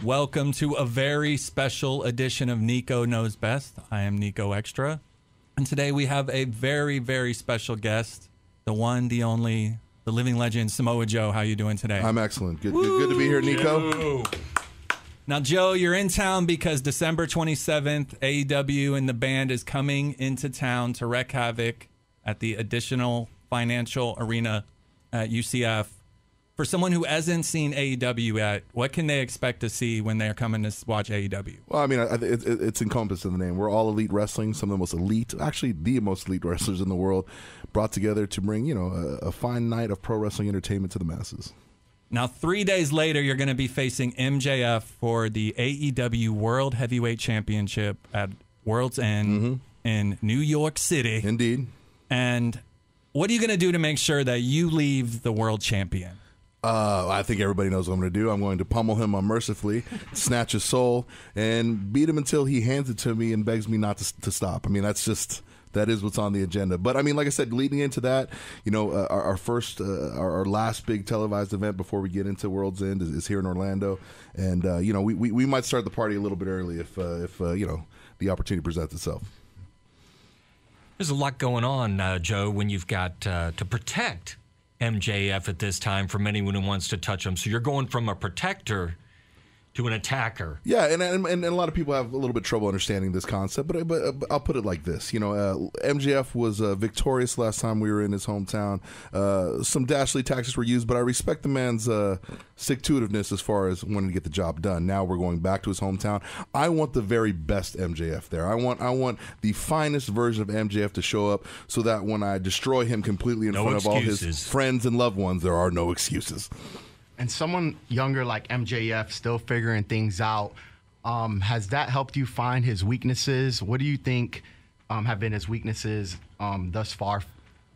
Welcome to a very special edition of Niko Knows Best. I am Niko Exxtra. And today we have a very, very special guest, the one, the only, the living legend, Samoa Joe. How you doing today? I'm excellent. Good to be here, Niko. Now, Joe, you're in town because December 27th, AEW and the band is coming into town to wreak havoc at the Additional Financial Arena at UCF. For someone who hasn't seen AEW yet, what can they expect to see when they're coming to watch AEW? Well, I mean, it's encompassed in the name. We're all elite wrestling, some of the most elite, actually the most elite wrestlers in the world, brought together to bring, a fine night of pro wrestling entertainment to the masses. Now, 3 days later, you're going to be facing MJF for the AEW World Heavyweight Championship at World's End in New York City. Indeed. And what are you going to do to make sure that you leave the world champion? I think everybody knows what I'm going to do. I'm going to pummel him unmercifully, snatch his soul, and beat him until he hands it to me and begs me not to stop. I mean, that is what's on the agenda. But I mean, like I said, leading into that, our last big televised event before we get into World's End is here in Orlando, and we might start the party a little bit early if the opportunity presents itself. There's a lot going on, Joe, when you've got to protect MJF at this time from anyone who wants to touch him. So you're going from a protector to an attacker. Yeah, and a lot of people have a little bit of trouble understanding this concept, but I'll put it like this. MJF was victorious last time we were in his hometown. Some dastardly tactics were used, but I respect the man's stick-to-itiveness as far as wanting to get the job done. Now we're going back to his hometown. I want the very best MJF there. I want the finest version of MJF to show up so that when I destroy him completely in front of all his friends and loved ones, there are no excuses. And someone younger like MJF still figuring things out, has that helped you find his weaknesses? What do you think have been his weaknesses thus far,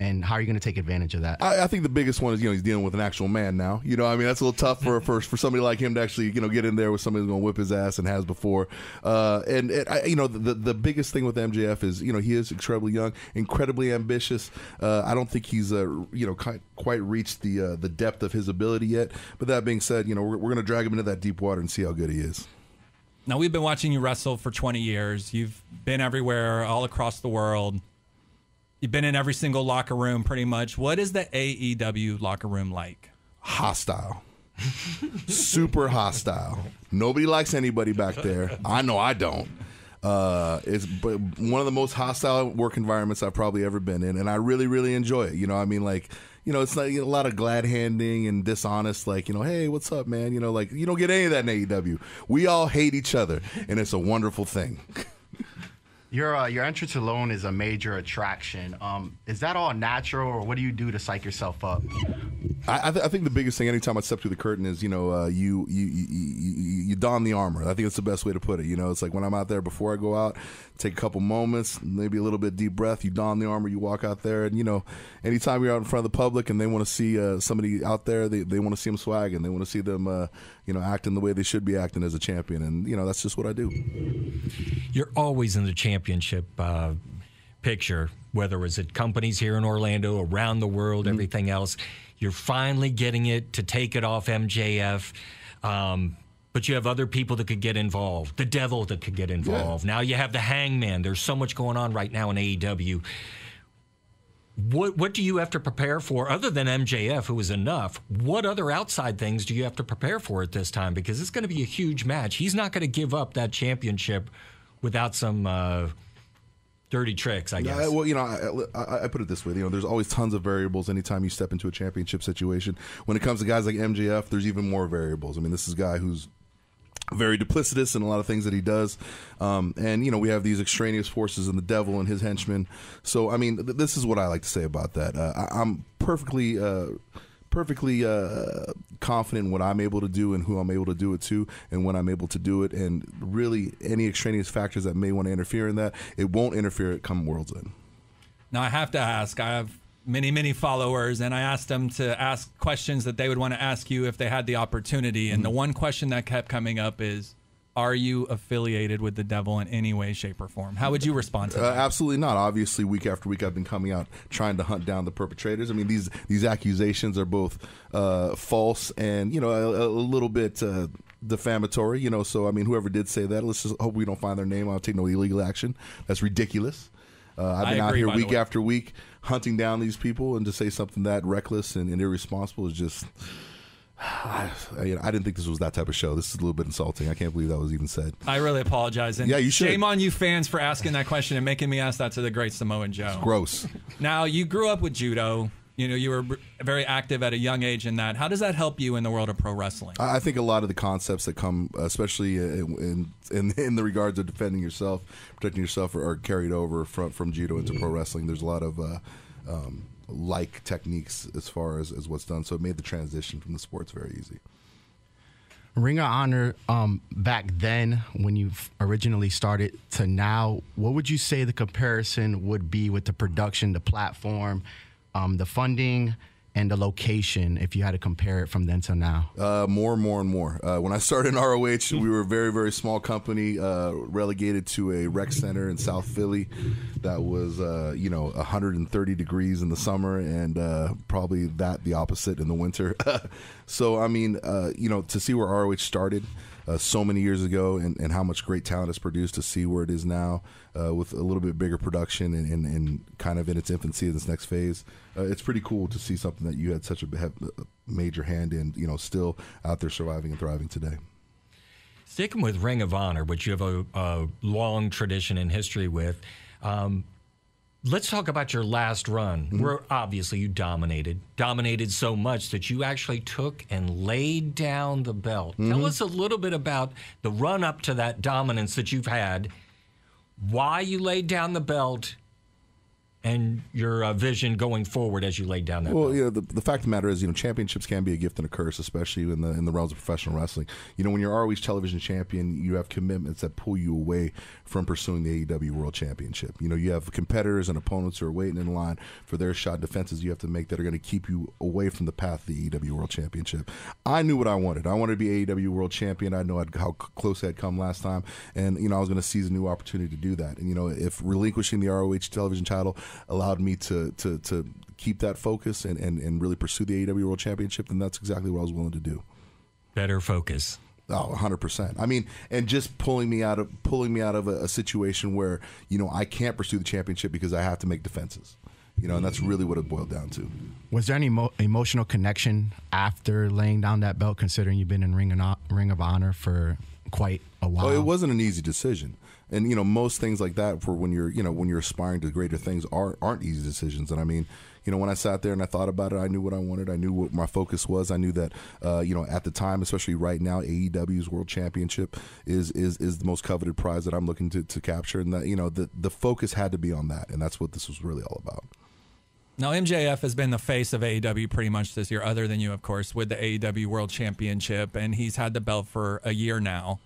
and how are you going to take advantage of that? I think the biggest one is, he's dealing with an actual man now. I mean, that's a little tough for somebody like him to actually, get in there with somebody who's going to whip his ass and has before. The biggest thing with MJF is, he is incredibly young, incredibly ambitious. I don't think he's, quite reached the depth of his ability yet. But that being said, we're going to drag him into that deep water and see how good he is. Now, we've been watching you wrestle for 20 years. You've been everywhere, all across the world. You've been in every single locker room pretty much. What is the AEW locker room like? Hostile. Super hostile. Nobody likes anybody back there. I know I don't. It's one of the most hostile work environments I've probably ever been in, and I really, really enjoy it. It's like a lot of glad handing and dishonest, hey, what's up, man? You don't get any of that in AEW. We all hate each other, and it's a wonderful thing. Your entrance alone is a major attraction. Is that all natural, or what do you do to psych yourself up? I think the biggest thing anytime I step through the curtain is, you don the armor. I think that's the best way to put it. It's like when I'm out there before I go out, take a couple moments, maybe a little bit deep breath, you don the armor, you walk out there, and, anytime you're out in front of the public and they want to see somebody out there, they want to see them swagging. They want to see them, acting the way they should be acting as a champion. And, that's just what I do. You're always in the championship picture, whether it's at companies here in Orlando, around the world, everything else. You're finally getting it to take it off MJF. But you have other people that could get involved. The Devil that could get involved. Yeah. Now you have the Hangman. There's so much going on right now in AEW. What do you have to prepare for, other than MJF, who is enough? What other outside things do you have to prepare for at this time? Because it's going to be a huge match. He's not going to give up that championship without some dirty tricks, I guess. I put it this way. There's always tons of variables anytime you step into a championship situation. When it comes to guys like MJF, there's even more variables. I mean, this is a guy who's very duplicitous in a lot of things that he does. And, we have these extraneous forces and the Devil and his henchmen. So, I mean, this is what I like to say about that. I'm perfectly confident in what I'm able to do and who I'm able to do it to and when I'm able to do it. And really, any extraneous factors that may want to interfere in that, it won't interfere come World's End. Now, I have to ask. I have many followers, and I asked them to ask questions that they would want to ask you if they had the opportunity. And the one question that kept coming up is, are you affiliated with the Devil in any way, shape, or form? How would you respond to that? Absolutely not. Obviously, week after week, I've been coming out trying to hunt down the perpetrators. I mean, these accusations are both false and, a little bit defamatory, you know. So I mean, whoever did say that, let's just hope we don't find their name. I'll take no illegal action. That's ridiculous. I've been out here week after week hunting down these people, and to say something that reckless and irresponsible is just. I didn't think this was that type of show. This is a little bit insulting. I can't believe that was even said. I really apologize. And yeah, you should. Shame on you fans for asking that question and making me ask that to the great Samoa Joe. It's gross. Now, you grew up with judo. You know, you were very active at a young age in that. How does that help you in the world of pro wrestling? I think a lot of the concepts that come, especially in the regards of defending yourself, protecting yourself, are carried over from judo into pro wrestling. There's a lot of like techniques as far as what's done, so it made the transition from the sports very easy. Ring of Honor, back then when you originally started to now, what would you say the comparison would be with the production, the platform, the funding, and the location, if you had to compare it from then till now? More and more. When I started in ROH, we were a very, very small company, relegated to a rec center in South Philly that was, 130 degrees in the summer and probably the opposite in the winter. So, I mean, to see where ROH started so many years ago and how much great talent is produced, to see where it is now with a little bit bigger production and kind of in its infancy in this next phase. It's pretty cool to see something that you had such a major hand in, still out there surviving and thriving today. Sticking with Ring of Honor, which you have a long tradition and history with, let's talk about your last run, where obviously you dominated so much that you actually took and laid down the belt. Tell us a little bit about the run up to that dominance that you've had, why you laid down the belt, and your vision going forward as you laid down that belt. Well, the fact of the matter is, championships can be a gift and a curse, especially in the realms of professional wrestling. When you're ROH television champion, you have commitments that pull you away from pursuing the AEW World Championship. You have competitors and opponents who are waiting in line for their shot defenses you have to make that are going to keep you away from the path of the AEW World Championship. I knew what I wanted. I wanted to be AEW World Champion. I know how close I had come last time, and I was going to seize a new opportunity to do that. And if relinquishing the ROH television title allowed me to keep that focus and really pursue the AEW World Championship, then that's exactly what I was willing to do. Better focus. Oh, 100%. I mean, and just pulling me out of a situation where, I can't pursue the championship because I have to make defenses. And that's really what it boiled down to. Was there any emotional connection after laying down that belt, considering you've been in Ring of Honor for quite a while? Oh, it wasn't an easy decision. And most things like that, for when you're aspiring to greater things, aren't easy decisions. And I mean, when I sat there and I thought about it, I knew what I wanted. I knew what my focus was. I knew that at the time, especially right now, AEW's World Championship is the most coveted prize that I'm looking to capture, and that the focus had to be on that, and that's what this was really all about. Now, MJF has been the face of AEW pretty much this year, other than you, of course, with the AEW World Championship, and he's had the belt for a year now.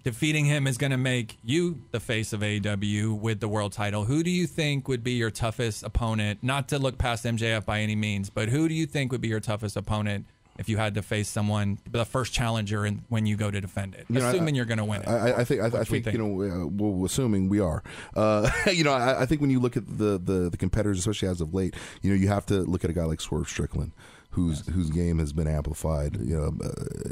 Defeating him is going to make you the face of AEW with the world title. Who do you think would be your toughest opponent? Not to look past MJF by any means, but who do you think would be your toughest opponent if you had to face someone, the first challenger, when you go to defend it? Assuming you're going to win it. I think well, assuming we are. I think when you look at the competitors, especially as of late, you have to look at a guy like Swerve Strickland, whose game has been amplified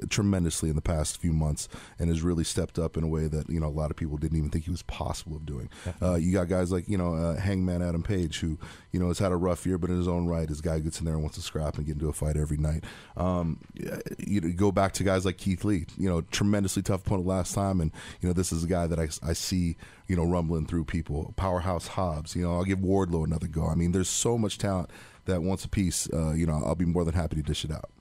tremendously in the past few months, and has really stepped up in a way that a lot of people didn't even think he was possible of doing. You got guys like Hangman Adam Page, who has had a rough year, but in his own right, this guy gets in there and wants to scrap and get into a fight every night. You go back to guys like Keith Lee, tremendously tough opponent last time, and this is a guy that I see rumbling through people. Powerhouse Hobbs, I'll give Wardlow another go. I mean, there's so much talent that wants a piece. I'll be more than happy to dish it out.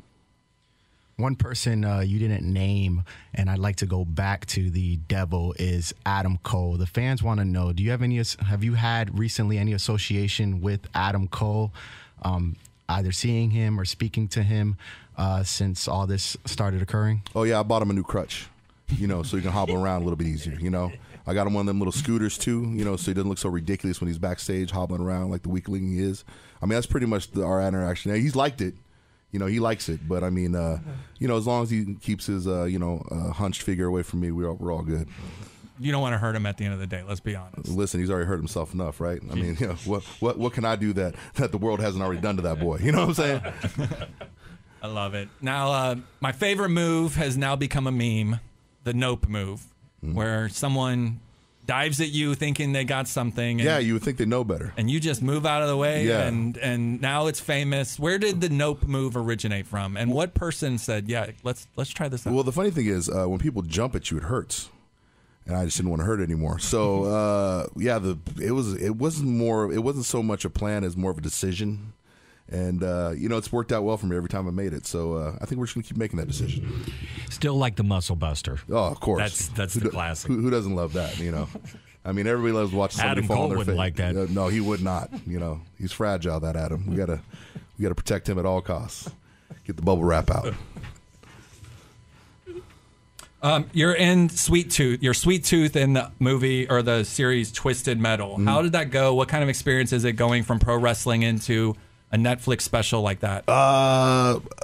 One person you didn't name, and I'd like to go back to the devil, is Adam Cole. The fans want to know: have you had recently any association with Adam Cole, either seeing him or speaking to him since all this started occurring? Oh yeah, I bought him a new crutch, so he can hobble around a little bit easier. I got him one of them little scooters too, so he doesn't look so ridiculous when he's backstage hobbling around like the weakling he is. I mean, that's pretty much our interaction. Now, he's liked it. He likes it. But, I mean, as long as he keeps his, hunched figure away from me, we're all good. You don't want to hurt him at the end of the day, let's be honest. Listen, he's already hurt himself enough, right? I mean, what can I do that the world hasn't already done to that boy? You know what I'm saying? I love it. Now, my favorite move has now become a meme, the nope move, where someone dives at you thinking they got something. And, you would think they know better. And you just move out of the way, Yeah. and now it's famous. Where did the nope move originate from? And what person said, yeah, let's try this out? Well, the funny thing is, when people jump at you, it hurts. And I just didn't want to hurt anymore. So, it wasn't so much a plan as more of a decision. And, it's worked out well for me every time I made it. So I think we're just going to keep making that decision. Still like the Muscle Buster. Oh, of course. That's the classic. Who doesn't love that, I mean, everybody loves watching somebody Adam fall Cole on their wouldn't face. like that. No, he would not. He's fragile, that Adam. We gotta protect him at all costs. Get the bubble wrap out. You're in Sweet Tooth. You're Sweet Tooth in the movie or the series Twisted Metal. How did that go? What kind of experience is it going from pro wrestling into a Netflix special like that?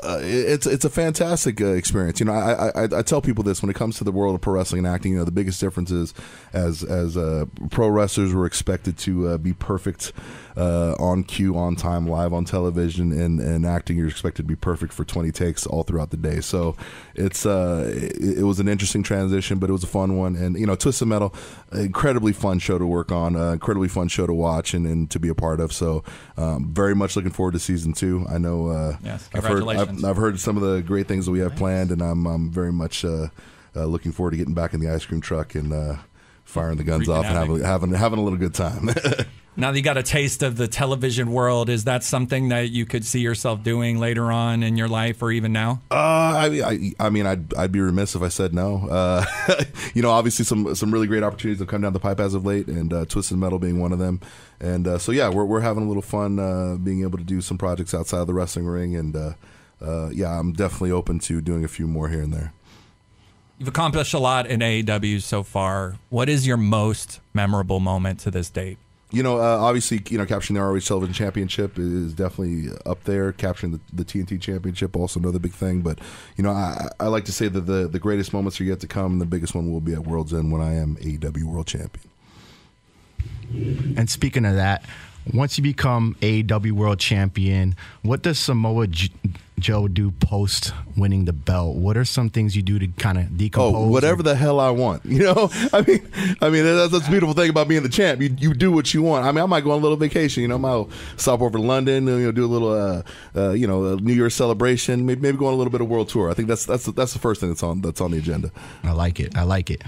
It's a fantastic experience. I tell people this when it comes to the world of pro wrestling and acting. The biggest difference is as pro wrestlers we're expected to be perfect on cue, on time, live on television, and acting you're expected to be perfect for 20 takes all throughout the day. So it was an interesting transition, but it was a fun one. And Twisted Metal, incredibly fun show to work on, incredibly fun show to watch and to be a part of. So very much looking forward to season 2. I know. Yes, congratulations. I've heard some of the great things that we have planned, and I'm very much looking forward to getting back in the ice cream truck and firing the guns off and having a little good time. Now that you got a taste of the television world, is that something that you could see yourself doing later on in your life or even now? I mean, I'd be remiss if I said no. Obviously some really great opportunities have come down the pipe as of late, and Twisted Metal being one of them. And we're having a little fun being able to do some projects outside of the wrestling ring, and I'm definitely open to doing a few more here and there. You've accomplished a lot in AEW so far. What is your most memorable moment to this date? Obviously, capturing the ROH Television Championship is definitely up there. Capturing the TNT Championship, also another big thing. But, I like to say that the greatest moments are yet to come, and the biggest one will be at World's End when I am AEW World Champion. And speaking of that, once you become AEW World Champion, what does Samoa Joe do post winning the belt? What are some things you do to kind of decompose? Oh, whatever the hell I want. I mean that's the beautiful thing about being the champ. You do what you want. I mean, I might go on a little vacation. I might stop over to London. Do a little a New Year's celebration. Maybe go on a little bit of world tour. I think that's the first thing that's on the agenda. I like it.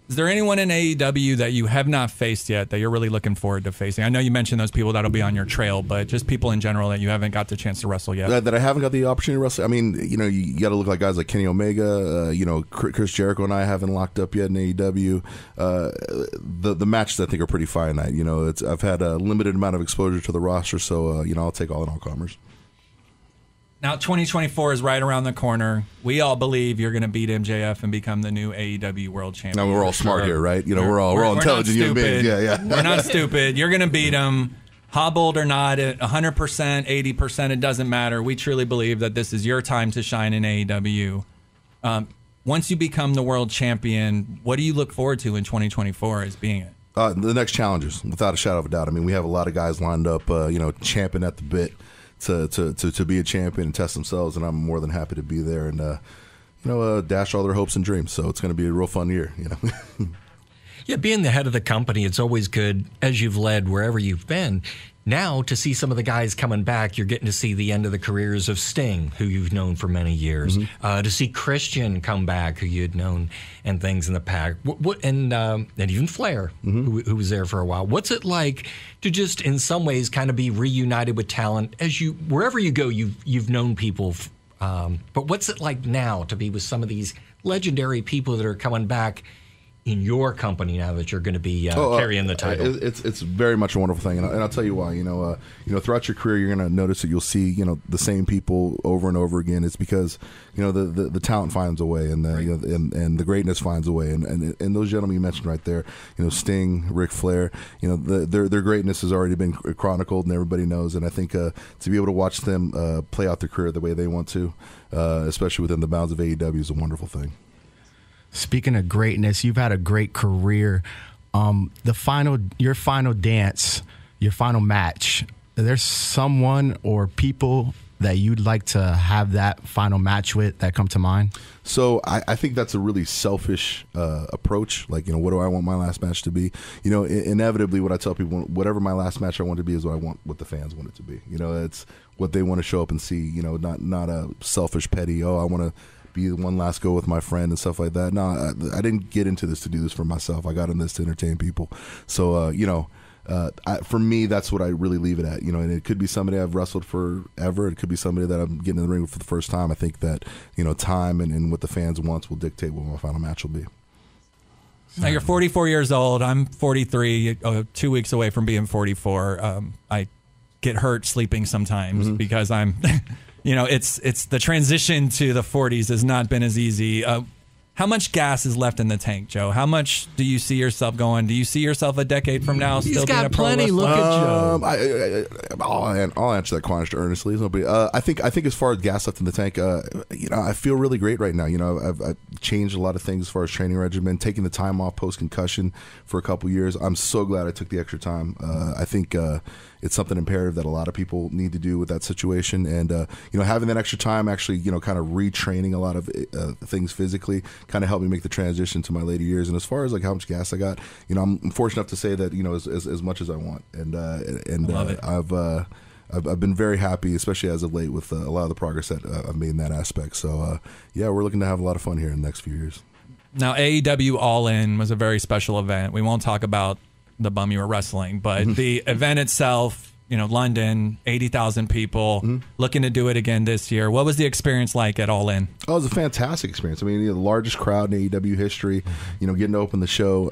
Is there anyone in AEW that you have not faced yet that you're really looking forward to facing? I know you mentioned those people that'll be on your trail, but just people in general that you haven't got the chance to wrestle yet. That I haven't got the opportunity to wrestle. I mean, you got to look like guys like Kenny Omega. Chris Jericho and I haven't locked up yet in AEW. The matches I think are pretty finite. I've had a limited amount of exposure to the roster, so I'll take all comers. Now, 2024 is right around the corner. We all believe you're going to beat MJF and become the new AEW World Champion. Now, we're all smart here, right? We're all intelligent human beings. Yeah. We're not stupid. You're going to beat him, hobbled or not, 100%, 80%. It doesn't matter. We truly believe that this is your time to shine in AEW. Once you become the world champion, what do you look forward to in 2024 as being it? The next challenges, without a shadow of a doubt. I mean, we have a lot of guys lined up, champing at the bit. To be a champion and test themselves, and I'm more than happy to be there and dash all their hopes and dreams. So it's going to be a real fun year. Yeah, being the head of the company, it's always good as you've led wherever you've been. Now to see some of the guys coming back, you're getting to see the end of the careers of Sting, who you've known for many years. Mm-hmm. To see Christian come back, who you'd known and things in the past, and even Flair, mm-hmm. who was there for a while. What's it like to just, in some ways, kind of be reunited with talent as wherever you go, you've known people. But what's it like now to be with some of these legendary people that are coming back in your company now that you're going to be carrying the title? It's very much a wonderful thing, and I'll tell you why. Throughout your career, you're going to notice that you'll see the same people over and over again. It's because the talent finds a way, and and the greatness finds a way, and those gentlemen you mentioned right there, Sting, Ric Flair, their greatness has already been chronicled, and everybody knows. And I think to be able to watch them play out their career the way they want to, especially within the bounds of AEW, is a wonderful thing. Speaking of greatness, you've had a great career. Your final dance, your final match, there's someone or people that you'd like to have that final match with that come to mind? So I think that's a really selfish approach. Like, what do I want my last match to be? Inevitably, what I tell people, whatever my last match I want to be is what I want, what the fans want it to be. It's what they want to show up and see. Not a selfish, petty, I want to be the one last go with my friend and stuff like that. No, I didn't get into this to do this for myself. I got in this to entertain people. So, for me, that's what I really leave it at. And it could be somebody I've wrestled forever. It could be somebody that I'm getting in the ring with for the first time. I think that, time and what the fans want will dictate what my final match will be. Now, you're 44 years old. I'm 43, 2 weeks away from being 44. I get hurt sleeping sometimes because I'm... it's the transition to the 40s has not been as easy. How much gas is left in the tank, Joe? How much do you see yourself going? Do you see yourself a decade from now still being a pro wrestler? Look at Joe. I'll answer that question earnestly. I think as far as gas left in the tank, I feel really great right now. I've changed a lot of things as far as training regimen, taking the time off post concussion for a couple years. I'm so glad I took the extra time. I think it's something imperative that a lot of people need to do with that situation, and having that extra time actually kind of retraining a lot of things physically kind of helped me make the transition to my later years. And as far as like how much gas I got, I'm fortunate enough to say that as much as I want, and love it. I've been very happy, especially as of late, with a lot of the progress that I've made in that aspect. So we're looking to have a lot of fun here in the next few years. Now, AEW All In was a very special event. We won't talk about the bum you were wrestling, but the event itself, London, 80,000 people, looking to do it again this year. What was the experience like at All In? Oh, it was a fantastic experience. I mean, the largest crowd in AEW history, getting to open the show,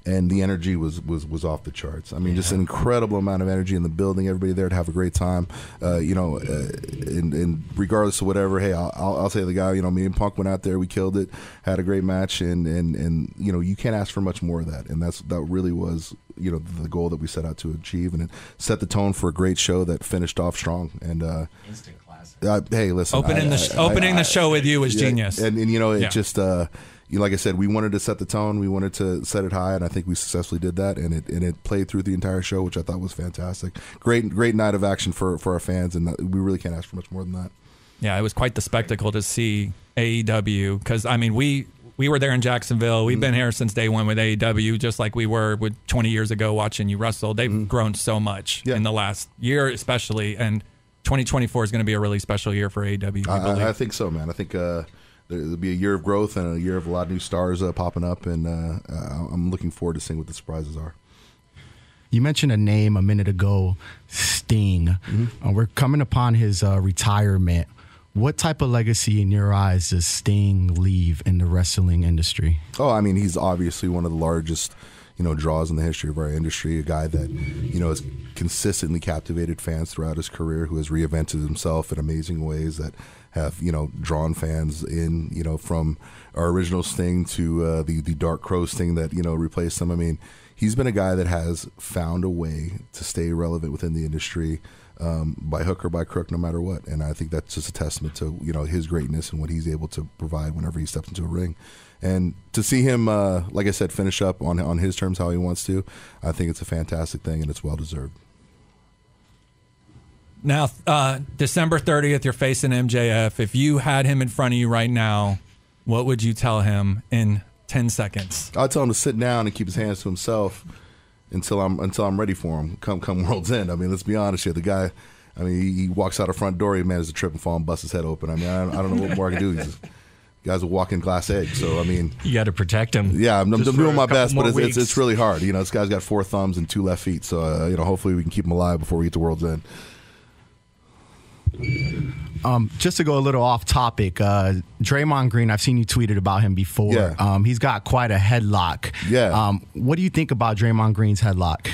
and the energy was off the charts. I mean, just an incredible amount of energy in the building, everybody there to have a great time, and regardless of whatever, hey, I'll say the guy, me and Punk went out there, we killed it, had a great match, and you can't ask for much more of that, and that really was the goal that we set out to achieve, and it set the tone for a great show that finished off strong. And instant classic. Hey, listen, opening the show with you was genius, and it just like I said, we wanted to set the tone, we wanted to set it high, and I think we successfully did that, and it played through the entire show, which I thought was fantastic. Great night of action for our fans, and we really can't ask for much more than that. Yeah, it was quite the spectacle to see AEW, because I mean we were there in Jacksonville. We've been here since day one with AEW, just like we were with 20 years ago watching you wrestle. They've grown so much in the last year, especially, and 2024 is going to be a really special year for AEW. I think so, man. I think there'll be a year of growth and a year of a lot of new stars popping up, and I'm looking forward to seeing what the surprises are. You mentioned a name a minute ago, Sting. We're coming upon his retirement. What type of legacy in your eyes does Sting leave in the wrestling industry? Oh, I mean, he's obviously one of the largest, draws in the history of our industry. A guy that, has consistently captivated fans throughout his career, who has reinvented himself in amazing ways that have, drawn fans in, from our original Sting to the Dark Crow Sting that, replaced him. I mean, he's been a guy that has found a way to stay relevant within the industry, by hook or by crook, no matter what. And I think that's just a testament to his greatness and what he's able to provide whenever he steps into a ring. And to see him, like I said, finish up on his terms how he wants to, I think it's a fantastic thing, and it's well deserved. Now, December 30th, you're facing MJF. If you had him in front of you right now, what would you tell him in 10 seconds? I'd tell him to sit down and keep his hands to himself until I'm ready for him. Come World's End. I mean, let's be honest here. The guy, I mean, he walks out a front door, he manages to trip and fall and bust his head open. I mean, I don't know what more I can do. Guy's a walking glass egg. So I mean, you got to protect him. Yeah, I'm doing my best, but it's really hard. This guy's got 4 thumbs and 2 left feet. So hopefully we can keep him alive before we get to World's End. Just to go a little off topic, Draymond Green, I've seen you tweeted about him before. Yeah. He's got quite a headlock. Yeah. What do you think about Draymond Green's headlock?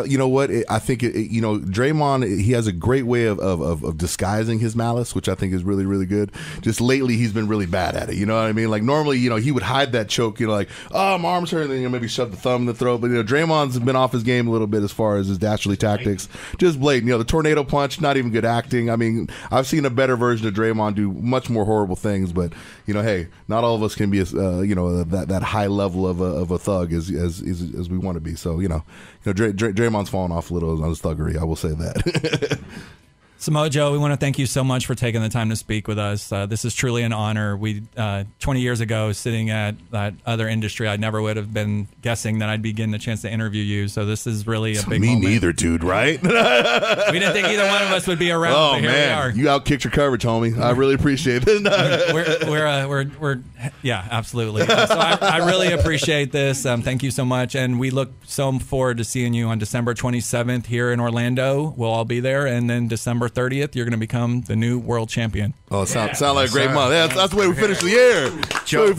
You know what? I think, Draymond, he has a great way of disguising his malice, which I think is really, really good. Just lately, he's been really bad at it. You know what I mean? Like, normally, he would hide that choke, like, oh, my arm's hurt, and then maybe shove the thumb in the throat. But, Draymond's been off his game a little bit as far as his dastardly tactics. Just blatant. The tornado punch, not even good acting. I mean, I've seen a better version of Draymond do much more horrible things, but hey, not all of us can be that high level of a thug as we want to be. So Draymond's fallen off a little on his thuggery. I will say that. Samoa Joe, we want to thank you so much for taking the time to speak with us. This is truly an honor. 20 years ago, sitting at that other industry, I never would have been guessing that I'd be getting the chance to interview you. So this is really a big moment. Me neither, dude, right? We didn't think either one of us would be around, Oh, but here man. we are. You outkicked your coverage, homie. I really appreciate it. we're yeah, absolutely. So I really appreciate this. Thank you so much. And we look so forward to seeing you on December 27th here in Orlando. We'll all be there. And then December 30th, you're going to become the new world champion. Oh, sound like a great month. Yeah, that's the way we finish the year. Joe.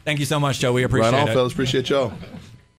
Thank you so much, Joe. We appreciate it. Right on, fellas. Appreciate y'all.